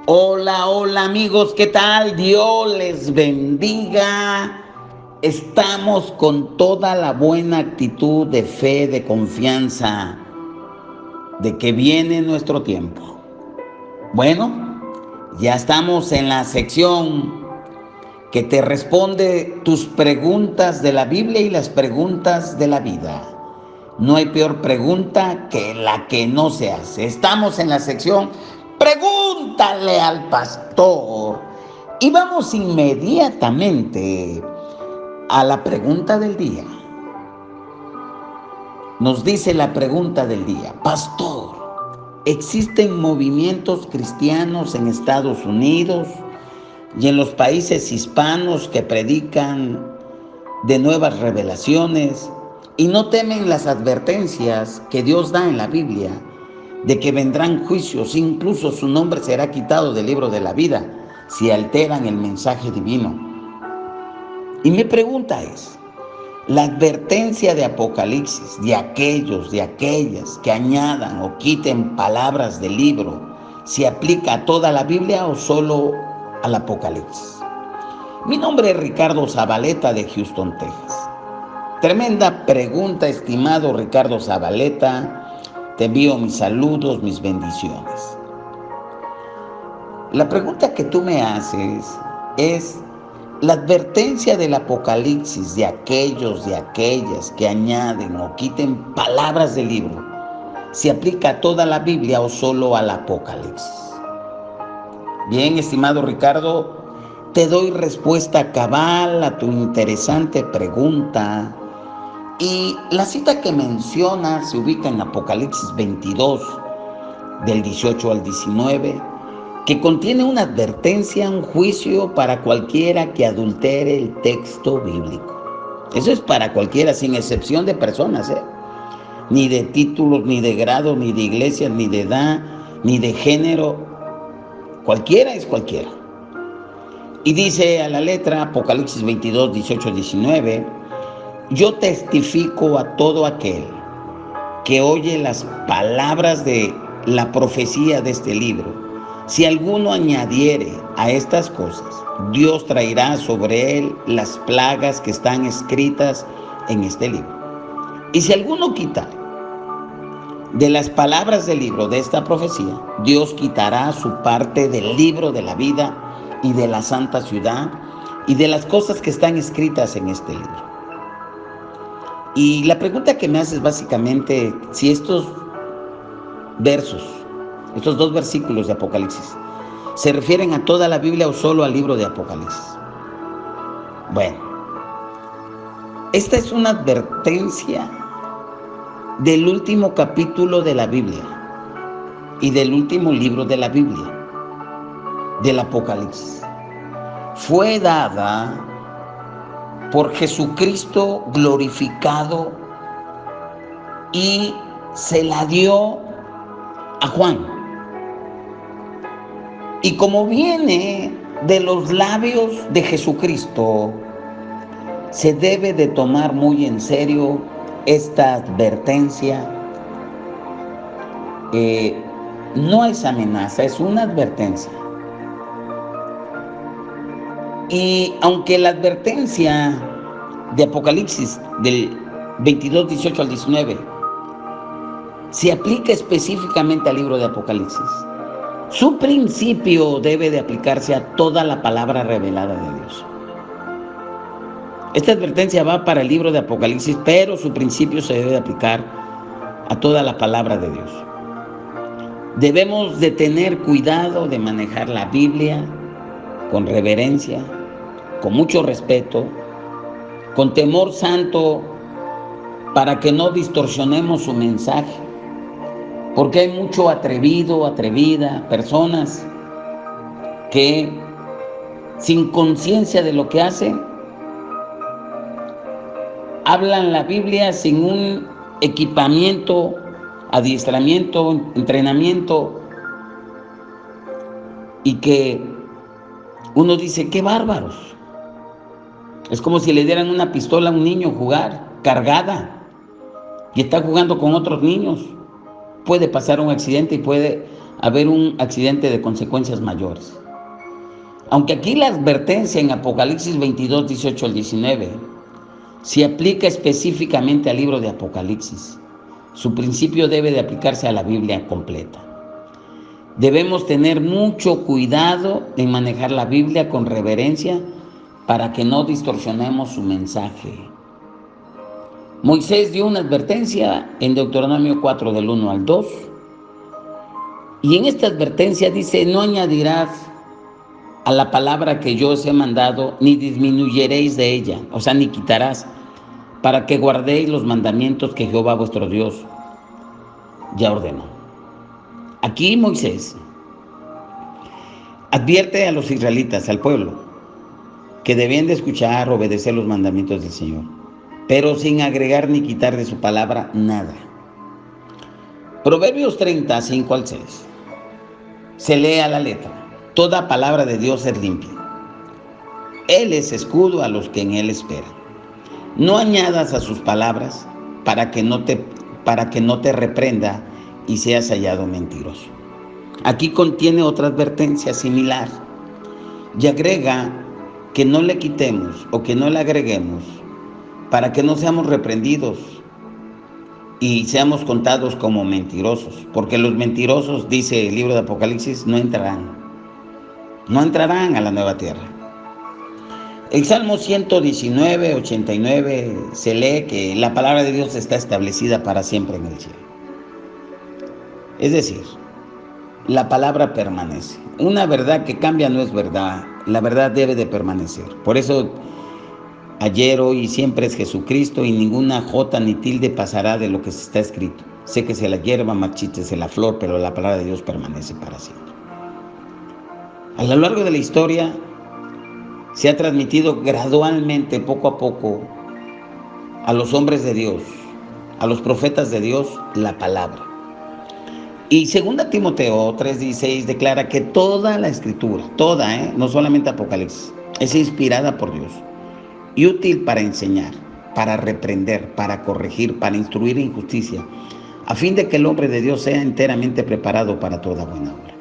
Hola, hola amigos, ¿qué tal? Dios les bendiga. Estamos con toda la buena actitud de fe, de confianza, de que viene nuestro tiempo. Bueno, ya estamos en la sección que te responde tus preguntas de la Biblia y las preguntas de la vida. No hay peor pregunta que la que no se hace. Estamos en la sección Pregúntale al pastor. Y vamos inmediatamente a la pregunta del día. Nos dice la pregunta del día: Pastor, ¿existen movimientos cristianos en Estados Unidos y en los países hispanos que predican de nuevas revelaciones y no temen las advertencias que Dios da en la Biblia de que vendrán juicios, incluso su nombre será quitado del libro de la vida si alteran el mensaje divino? Y mi pregunta es: la advertencia de Apocalipsis de aquellos, de aquellas que añadan o quiten palabras del libro, ¿se aplica a toda la Biblia o solo al Apocalipsis? Mi nombre es Ricardo Zabaleta de Houston, Texas. Tremenda pregunta, estimado Ricardo Zabaleta. Te envío mis saludos, mis bendiciones. La pregunta que tú me haces es: la advertencia del Apocalipsis de aquellos, de aquellas que añaden o quiten palabras del libro, ¿se aplica a toda la Biblia o solo al Apocalipsis? Bien, estimado Ricardo, te doy respuesta cabal a tu interesante pregunta. Y la cita que menciona se ubica en Apocalipsis 22, del 18 al 19, que contiene una advertencia, un juicio para cualquiera que adultere el texto bíblico. Eso es para cualquiera, sin excepción de personas, ni de títulos, ni de grado, ni de iglesia, ni de edad, ni de género. Cualquiera es cualquiera. Y dice a la letra, Apocalipsis 22, 18 al 19: yo testifico a todo aquel que oye las palabras de la profecía de este libro. Si alguno añadiere a estas cosas, Dios traerá sobre él las plagas que están escritas en este libro. Y si alguno quita de las palabras del libro de esta profecía, Dios quitará su parte del libro de la vida y de la santa ciudad y de las cosas que están escritas en este libro. Y la pregunta que me haces básicamente, si estos versos, estos dos versículos de Apocalipsis, ¿se refieren a toda la Biblia o solo al libro de Apocalipsis? Bueno, esta es una advertencia del último capítulo de la Biblia y del último libro de la Biblia, del Apocalipsis. Fue dada por Jesucristo glorificado y se la dio a Juan. Y como viene de los labios de Jesucristo, se debe de tomar muy en serio esta advertencia. No es amenaza, es una advertencia. Y aunque la advertencia de Apocalipsis del 22, 18 al 19 se aplica específicamente al libro de Apocalipsis, su principio debe de aplicarse a toda la palabra revelada de Dios. Esta advertencia va para el libro de Apocalipsis, pero su principio se debe de aplicar a toda la palabra de Dios. Debemos de tener cuidado de manejar la Biblia con reverencia, con mucho respeto, con temor santo, para que no distorsionemos su mensaje. Porque hay mucho atrevido, atrevida, personas que sin conciencia de lo que hacen, hablan la Biblia sin un equipamiento, adiestramiento, entrenamiento, y que uno dice: ¡qué bárbaros! Es como si le dieran una pistola a un niño jugar, cargada, y está jugando con otros niños. Puede pasar un accidente y puede haber un accidente de consecuencias mayores. Aunque aquí la advertencia en Apocalipsis 22, 18 al 19 se aplica específicamente al libro de Apocalipsis, su principio debe de aplicarse a la Biblia completa. Debemos tener mucho cuidado en manejar la Biblia con reverencia para que no distorsionemos su mensaje. Moisés dio una advertencia en Deuteronomio 4 del 1 al 2 y en esta advertencia dice: no añadirás a la palabra que yo os he mandado, ni disminuyeréis de ella, o sea, ni quitarás, para que guardéis los mandamientos que Jehová vuestro Dios ya ordenó. Aquí Moisés advierte a los israelitas, al pueblo, que debían de escuchar, obedecer los mandamientos del Señor, pero sin agregar ni quitar de su palabra nada. Proverbios 30, 5 al 6. Se lee a la letra. Toda palabra de Dios es limpia. Él es escudo a los que en Él esperan. No añadas a sus palabras para que no te reprenda y seas hallado mentiroso. Aquí contiene otra advertencia similar y agrega que no le quitemos o que no le agreguemos para que no seamos reprendidos y seamos contados como mentirosos, porque los mentirosos, dice el libro de Apocalipsis, no entrarán a la nueva tierra. El Salmo 119, 89 se lee que la palabra de Dios está establecida para siempre en el cielo. Es decir, la palabra permanece. Una verdad que cambia no es verdad. La verdad debe de permanecer. Por eso, ayer, hoy y siempre es Jesucristo, y ninguna jota ni tilde pasará de lo que está escrito. Sé que se la hierba, marchítese la flor, pero la palabra de Dios permanece para siempre. A lo largo de la historia se ha transmitido gradualmente, poco a poco, a los hombres de Dios, a los profetas de Dios, la palabra. Y 2 Timoteo 3:16 declara que toda la escritura, no solamente Apocalipsis, es inspirada por Dios y útil para enseñar, para reprender, para corregir, para instruir en justicia, a fin de que el hombre de Dios sea enteramente preparado para toda buena obra.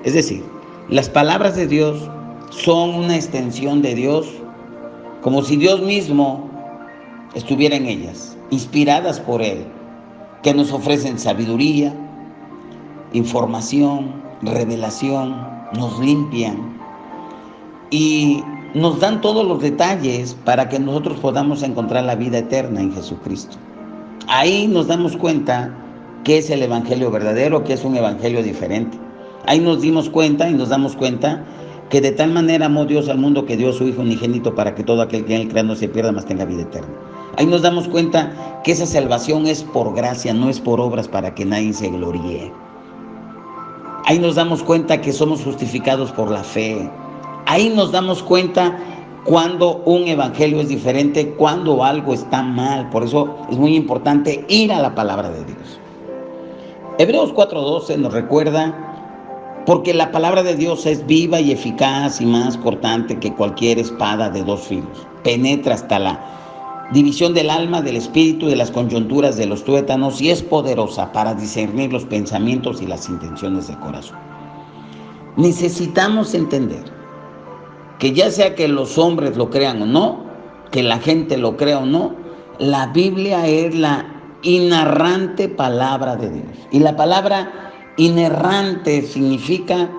Es decir, las palabras de Dios son una extensión de Dios, como si Dios mismo estuviera en ellas, inspiradas por Él, que nos ofrecen sabiduría, información, revelación, nos limpian y nos dan todos los detalles para que nosotros podamos encontrar la vida eterna en Jesucristo. Ahí nos damos cuenta que es el evangelio verdadero, que es un evangelio diferente. Ahí nos dimos cuenta y nos damos cuenta que de tal manera amó Dios al mundo que dio a su Hijo unigénito para que todo aquel que en él crea no se pierda, mas tenga vida eterna. Ahí nos damos cuenta que esa salvación es por gracia, no es por obras para que nadie se gloríe. Ahí nos damos cuenta que somos justificados por la fe. Ahí nos damos cuenta cuando un evangelio es diferente, cuando algo está mal. Por eso es muy importante ir a la palabra de Dios. Hebreos 4:12 nos recuerda: porque la palabra de Dios es viva y eficaz y más cortante que cualquier espada de dos filos. Penetra hasta la división del alma, del espíritu, de las coyunturas de los tuétanos, y es poderosa para discernir los pensamientos y las intenciones del corazón. Necesitamos entender que ya sea que los hombres lo crean o no, que la gente lo crea o no, la Biblia es la inerrante palabra de Dios. Y la palabra inerrante significa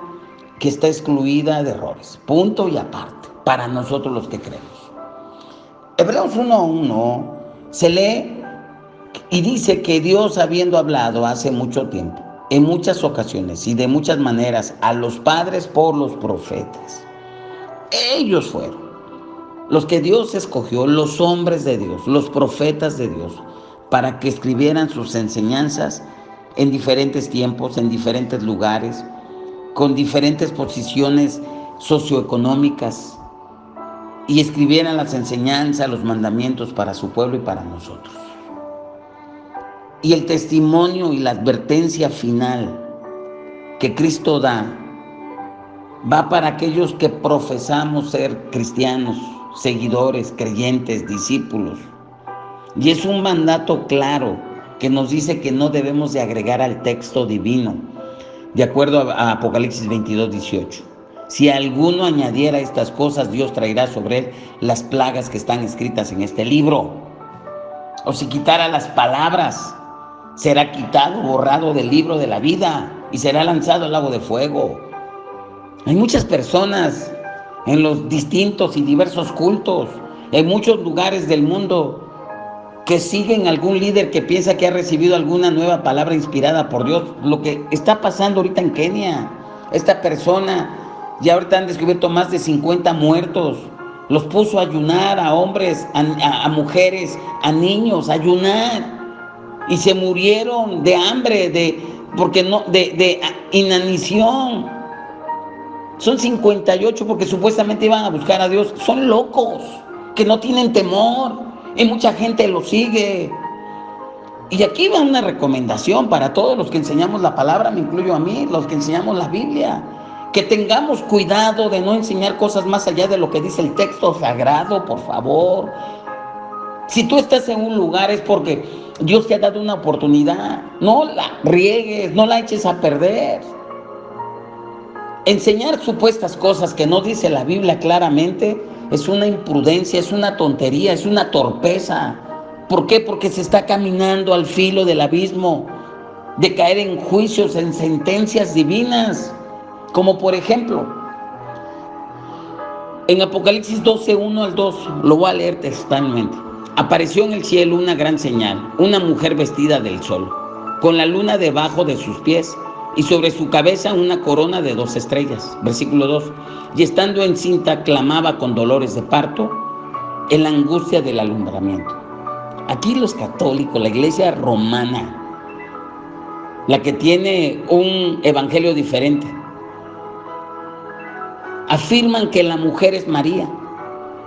que está excluida de errores, punto y aparte, para nosotros los que creemos. Hebreos 1:1 se lee y dice que Dios, habiendo hablado hace mucho tiempo, en muchas ocasiones y de muchas maneras, a los padres por los profetas. Ellos fueron los que Dios escogió, los hombres de Dios, los profetas de Dios, para que escribieran sus enseñanzas en diferentes tiempos, en diferentes lugares, con diferentes posiciones socioeconómicas, y escribieran las enseñanzas, los mandamientos para su pueblo y para nosotros. Y el testimonio y la advertencia final que Cristo da va para aquellos que profesamos ser cristianos, seguidores, creyentes, discípulos. Y es un mandato claro que nos dice que no debemos de agregar al texto divino, de acuerdo a Apocalipsis 22:18. Si alguno añadiera estas cosas, Dios traerá sobre él las plagas que están escritas en este libro. O si quitara las palabras, será quitado, borrado del libro de la vida y será lanzado al lago de fuego. Hay muchas personas en los distintos y diversos cultos, en muchos lugares del mundo, que siguen algún líder que piensa que ha recibido alguna nueva palabra inspirada por Dios. Lo que está pasando ahorita en Kenia, esta persona, ya ahorita han descubierto más de 50 muertos, los puso a ayunar a hombres, a mujeres, a niños, a ayunar, y se murieron de hambre, de inanición. Son 58 porque supuestamente iban a buscar a Dios. Son locos, que no tienen temor. Y mucha gente lo sigue. Y aquí va una recomendación para todos los que enseñamos la palabra, me incluyo a mí, los que enseñamos la Biblia. Que tengamos cuidado de no enseñar cosas más allá de lo que dice el texto sagrado, por favor. Si tú estás en un lugar es porque Dios te ha dado una oportunidad. No la riegues, no la eches a perder. Enseñar supuestas cosas que no dice la Biblia claramente es una imprudencia, es una tontería, es una torpeza. ¿Por qué? Porque se está caminando al filo del abismo, de caer en juicios, en sentencias divinas. Como por ejemplo, en Apocalipsis 12:1-2, lo voy a leer textualmente. Apareció en el cielo una gran señal, una mujer vestida del sol, con la luna debajo de sus pies, y sobre su cabeza una corona de 2 estrellas. Versículo 2. Y estando encinta, clamaba con dolores de parto en la angustia del alumbramiento. Aquí los católicos, la iglesia romana, la que tiene un evangelio diferente, afirman que la mujer es María,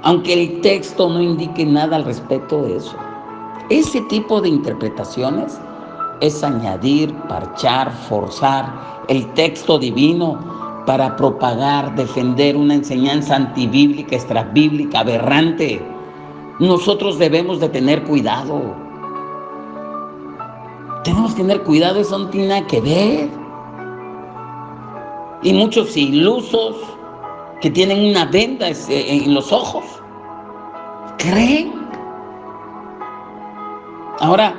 aunque el texto no indique nada al respecto de eso. Ese tipo de interpretaciones es añadir, parchar, forzar el texto divino para propagar, defender una enseñanza antibíblica, extrabíblica, aberrante. Nosotros debemos de tener cuidado. Tenemos que tener cuidado, eso no tiene nada que ver. Y muchos ilusos que tienen una venda en los ojos, creen. Ahora,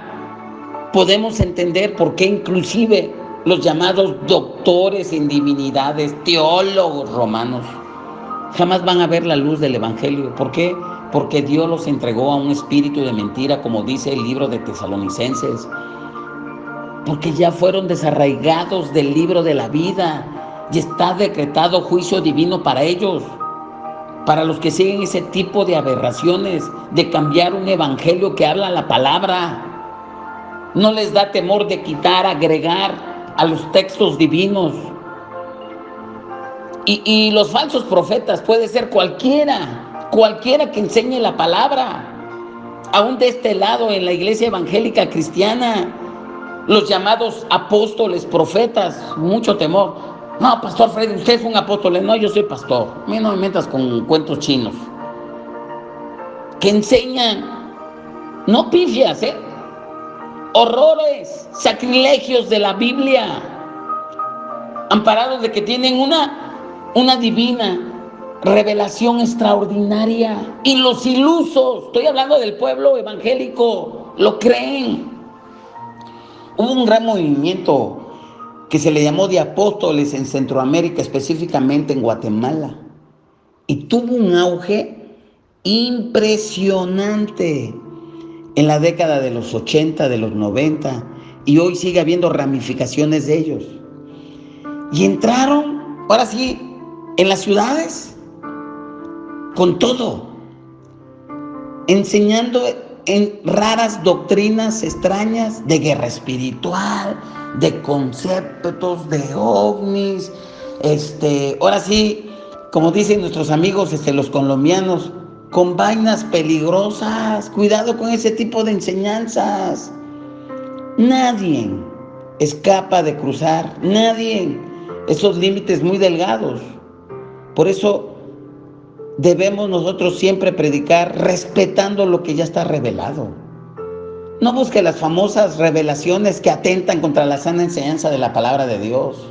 podemos entender por qué inclusive los llamados doctores en divinidades, teólogos romanos, jamás van a ver la luz del evangelio. ¿Por qué? Porque Dios los entregó a un espíritu de mentira, como dice el libro de Tesalonicenses. Porque ya fueron desarraigados del libro de la vida y está decretado juicio divino para ellos. Para los que siguen ese tipo de aberraciones, de cambiar un evangelio que habla la palabra. No les da temor de quitar, agregar a los textos divinos. Y los falsos profetas puede ser cualquiera que enseñe la palabra. Aún de este lado, en la iglesia evangélica cristiana, los llamados apóstoles, profetas, mucho temor. No, pastor Freddy, usted es un apóstol. No, yo soy pastor. A mí no me metas con cuentos chinos. Que enseñan, no pifias, horrores, sacrilegios de la Biblia, amparados de que tienen una divina revelación extraordinaria. Y los ilusos, estoy hablando del pueblo evangélico, lo creen. Hubo un gran movimiento que se le llamó de apóstoles en Centroamérica, específicamente en Guatemala, y tuvo un auge impresionante en la década de los 80, de los 90, y hoy sigue habiendo ramificaciones de ellos. Y entraron, ahora sí, en las ciudades, con todo, enseñando en raras doctrinas extrañas de guerra espiritual, de conceptos, de ovnis, ahora sí, como dicen nuestros amigos los colombianos, con vainas peligrosas. Cuidado con ese tipo de enseñanzas. Nadie escapa de cruzar, nadie, esos límites muy delgados. Por eso debemos nosotros siempre predicar respetando lo que ya está revelado. No busque las famosas revelaciones que atentan contra la sana enseñanza de la palabra de Dios.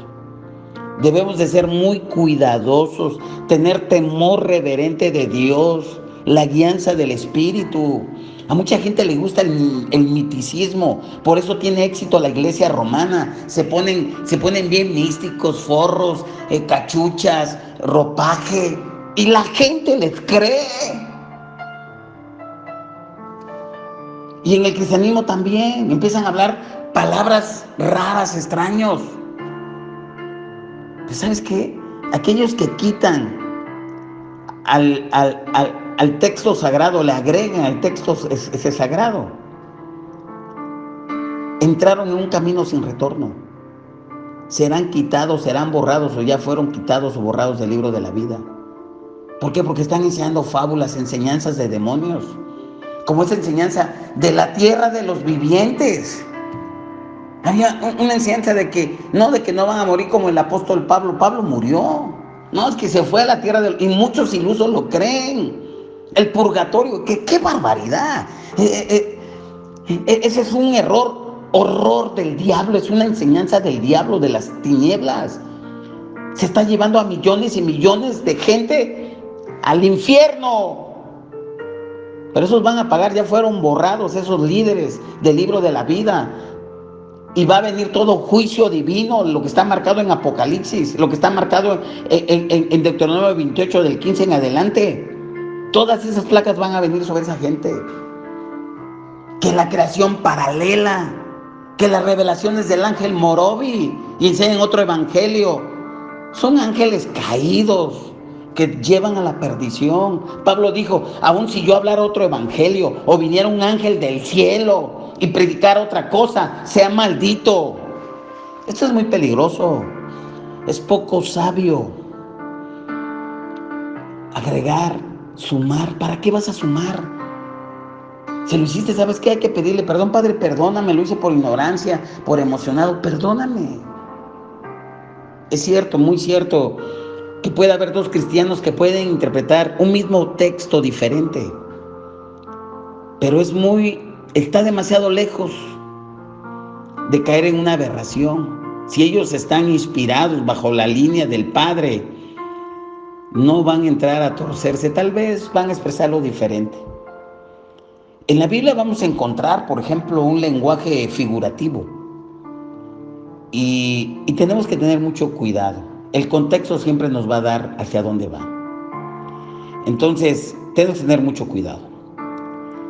Debemos de ser muy cuidadosos, tener temor reverente de Dios, la guianza del Espíritu. A mucha gente le gusta el miticismo, por eso tiene éxito la iglesia romana. Se ponen bien místicos, forros, cachuchas, ropaje, y la gente les cree. Y en el cristianismo también empiezan a hablar palabras raras, extraños. Pues ¿sabes qué? Aquellos que quitan al texto sagrado, le agregan al texto ese sagrado, entraron en un camino sin retorno. Serán quitados, serán borrados o ya fueron quitados o borrados del libro de la vida. ¿Por qué? Porque están enseñando fábulas, enseñanzas de demonios, como esa enseñanza de la tierra de los vivientes. Había una enseñanza de que no van a morir como el apóstol Pablo. Pablo murió. No, es que se fue a la tierra y muchos ilusos lo creen. El purgatorio, qué barbaridad. Ese es un horror del diablo, es una enseñanza del diablo, de las tinieblas. Se está llevando a millones y millones de gente al infierno. Pero esos van a pagar, ya fueron borrados esos líderes del libro de la vida. Y va a venir todo juicio divino, lo que está marcado en Apocalipsis, lo que está marcado en Deuteronomio 28, del 15 en adelante. Todas esas placas van a venir sobre esa gente. Que la creación paralela, que las revelaciones del ángel Morovi, y enseñan otro evangelio, son ángeles caídos que llevan a la perdición. Pablo dijo, aun si yo hablara otro evangelio o viniera un ángel del cielo y predicar otra cosa, sea maldito. Esto es muy peligroso. Es poco sabio agregar, sumar. ¿Para qué vas a sumar? Si lo hiciste, ¿sabes qué? Hay que pedirle perdón. Padre, perdóname, lo hice por ignorancia, por emocionado, perdóname. Es cierto, muy cierto, que puede haber dos cristianos que pueden interpretar un mismo texto diferente, pero está demasiado lejos de caer en una aberración. Si ellos están inspirados bajo la línea del Padre, no van a entrar a torcerse, tal vez van a expresarlo diferente. En la Biblia vamos a encontrar, por ejemplo, un lenguaje figurativo y tenemos que tener mucho cuidado. El contexto siempre nos va a dar hacia dónde va. Entonces, tenemos que tener mucho cuidado.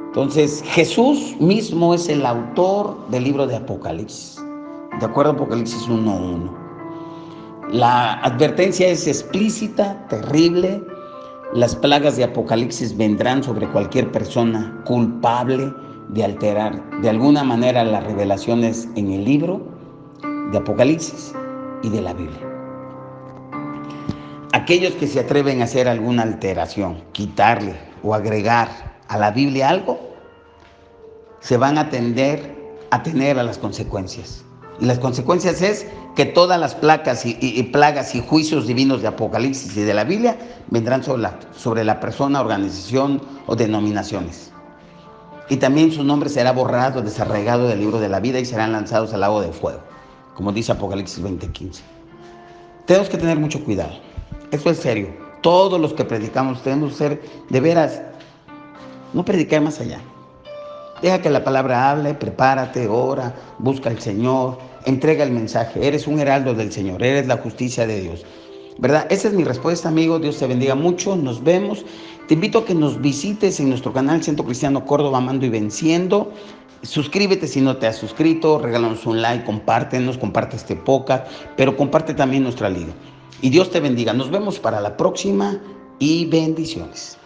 Entonces, Jesús mismo es el autor del libro de Apocalipsis. De acuerdo a Apocalipsis 1:1. La advertencia es explícita, terrible. Las plagas de Apocalipsis vendrán sobre cualquier persona culpable de alterar de alguna manera las revelaciones en el libro de Apocalipsis y de la Biblia. Aquellos que se atreven a hacer alguna alteración, quitarle o agregar a la Biblia algo, se van a tener a las consecuencias. Y las consecuencias es que todas las plagas y juicios divinos de Apocalipsis y de la Biblia vendrán sobre la persona, organización o denominaciones. Y también su nombre será borrado, desarraigado del libro de la vida y serán lanzados al lago de fuego, como dice Apocalipsis 20:15. Tenemos que tener mucho cuidado. Esto es serio. Todos los que predicamos tenemos que ser, de veras, no predicar más allá. Deja que la palabra hable, prepárate, ora, busca al Señor, entrega el mensaje. Eres un heraldo del Señor, eres la justicia de Dios. ¿Verdad? Esa es mi respuesta, amigo. Dios te bendiga mucho. Nos vemos. Te invito a que nos visites en nuestro canal Centro Cristiano Córdoba, Amando y Venciendo. Suscríbete si no te has suscrito, regálanos un like, comparte este podcast, pero comparte también nuestra liga. Y Dios te bendiga. Nos vemos para la próxima y bendiciones.